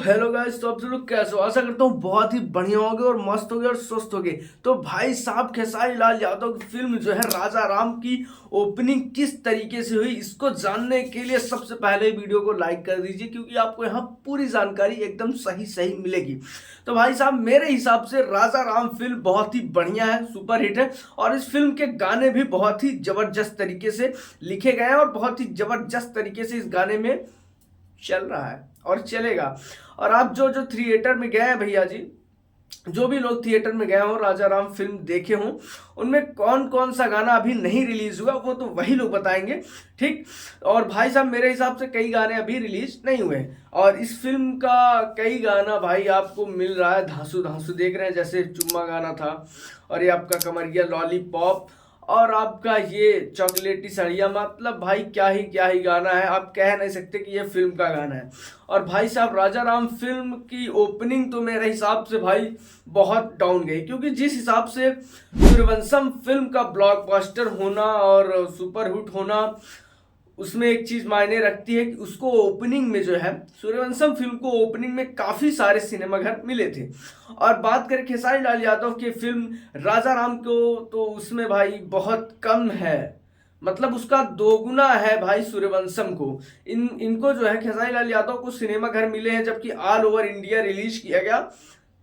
Hello guys. तो आप सब लोग कैसे हो? आशा करता हूँ बहुत ही बढ़िया होगे और मस्त होगे और स्वस्थ होगे। तो भाई साहब खेसारी लाल यादव की फिल्म जो है राजा राम की ओपनिंग किस तरीके से हुई, इसको जानने के लिए सबसे पहले वीडियो को लाइक कर दीजिए, क्योंकि आपको यहाँ पूरी जानकारी एकदम सही सही मिलेगी। तो भाई साहब मेरे हिसाब से राजा राम फिल्म बहुत ही बढ़िया है, सुपर हिट है। और इस फिल्म के गाने भी बहुत ही जबरदस्त तरीके से लिखे गए हैं और बहुत ही जबरदस्त तरीके से इस गाने में चल रहा है और चलेगा। और आप जो जो थिएटर में गए हैं भैया जी, जो भी लोग थिएटर में गए हो राजा राम फिल्म देखे हों, उनमें कौन कौन सा गाना अभी नहीं रिलीज हुआ वो तो वही लोग बताएंगे, ठीक। और भाई साहब मेरे हिसाब से कई गाने अभी रिलीज नहीं हुए और इस फिल्म का कई गाना भाई आपको मिल रहा है। धांसू धांसू देख रहे हैं, जैसे चुम्मा गाना था, और ये आपका कमरिया लॉलीपॉप, और आपका ये चॉकलेटी सड़िया, मतलब भाई क्या ही गाना है। आप कह नहीं सकते कि ये फिल्म का गाना है। और भाई साहब राजा राम फिल्म की ओपनिंग तो मेरे हिसाब से भाई बहुत डाउन गई, क्योंकि जिस हिसाब से सूर्यवंशम फिल्म का ब्लॉकबस्टर होना और सुपर हिट होना, उसमें एक चीज मायने रखती है कि उसको ओपनिंग में जो है, सूर्यवंशम फिल्म को ओपनिंग में काफी सारे सिनेमाघर मिले थे। और बात करें खेसारी लाल यादव की फिल्म राजा राम को, तो उसमें भाई बहुत कम है, मतलब उसका दोगुना है भाई सूर्यवंशम को। इनको जो है खेसारी लाल यादव को सिनेमाघर मिले हैं, जबकि ऑल ओवर इंडिया रिलीज किया गया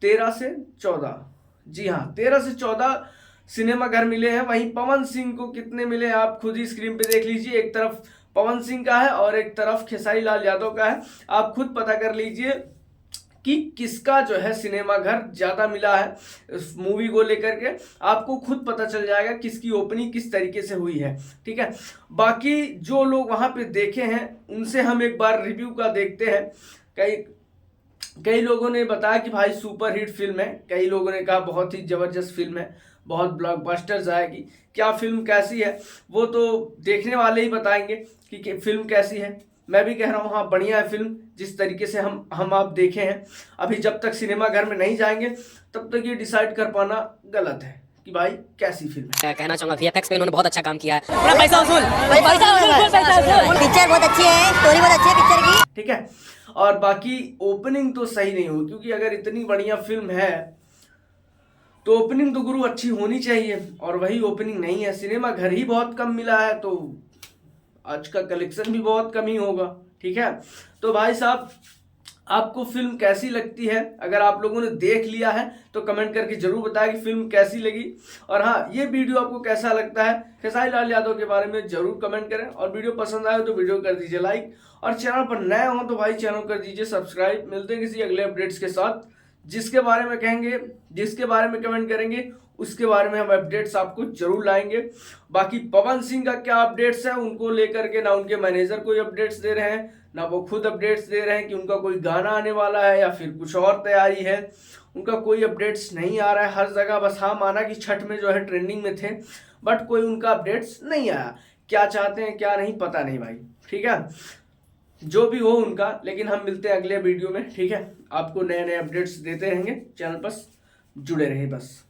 13 से 14। जी हाँ, 13 से 14 सिनेमा घर मिले हैं। वहीं पवन सिंह को कितने मिले हैं आप खुद ही स्क्रीन पे देख लीजिए। एक तरफ पवन सिंह का है और एक तरफ खेसारी लाल यादव का है। आप खुद पता कर लीजिए कि किसका जो है सिनेमा घर ज्यादा मिला है इस मूवी को लेकर के। आपको खुद पता चल जाएगा किसकी ओपनिंग किस तरीके से हुई है, ठीक है। बाकी जो लोग वहां पे देखे हैं उनसे हम एक बार रिव्यू का देखते हैं। कई लोगों ने बताया कि भाई सुपर हिट फिल्म है, कई लोगों ने कहा बहुत ही जबरदस्त फिल्म है, बहुत ब्लॉकबस्टर जाएगी। क्या फिल्म कैसी है वो तो देखने वाले ही बताएंगे कि फिल्म कैसी है। मैं भी कह रहा हूँ हाँ बढ़िया है फिल्म, जिस तरीके से हम आप देखे हैं। अभी जब तक सिनेमा घर में नहीं जाएंगे तब तक ये डिसाइड कर पाना गलत है कि भाई कैसी फिल्म है। कहना चाहूंगा वीएफएक्स पे उन्होंने बहुत अच्छा काम किया है। पूरा पैसा वसूल, पिक्चर बहुत अच्छी है, स्टोरी बहुत अच्छी है पिक्चर की, ठीक है। और बाकी ओपनिंग तो सही नहीं हुई, क्योंकि अगर इतनी बढ़िया फिल्म है तो ओपनिंग तो गुरु अच्छी होनी चाहिए, और वही ओपनिंग नहीं है। सिनेमा घर ही बहुत कम मिला है, तो आज का कलेक्शन भी बहुत कम ही होगा, ठीक है। तो भाई साहब आपको फिल्म कैसी लगती है? अगर आप लोगों ने देख लिया है तो कमेंट करके जरूर बताएं कि फिल्म कैसी लगी। और हाँ, ये वीडियो आपको कैसा लगता है खेसारी लाल यादव के बारे में जरूर कमेंट करें। और वीडियो पसंद आए तो वीडियो कर दीजिए लाइक, और चैनल पर नए हो तो भाई चैनल कर दीजिए सब्सक्राइब। मिलते हैं किसी अगले अपडेट्स के साथ, जिसके बारे में कहेंगे, जिसके बारे में कमेंट करेंगे उसके बारे में हम अपडेट्स आपको जरूर लाएंगे। बाकी पवन सिंह का क्या अपडेट्स है उनको लेकर के, ना उनके मैनेजर कोई अपडेट्स दे रहे हैं, ना वो खुद अपडेट्स दे रहे हैं कि उनका कोई गाना आने वाला है या फिर कुछ और तैयारी है। उनका कोई अपडेट्स नहीं आ रहा है। हर जगह बस हाँ माना कि छठ में जो है ट्रेंडिंग में थे, बट कोई उनका अपडेट्स नहीं आया। क्या चाहते हैं क्या नहीं पता नहीं भाई, ठीक है। जो भी हो उनका, लेकिन हम मिलते हैं अगले वीडियो में, ठीक है। आपको नए नए अपडेट्स देते रहेंगे, चैनल पर जुड़े रहिए बस।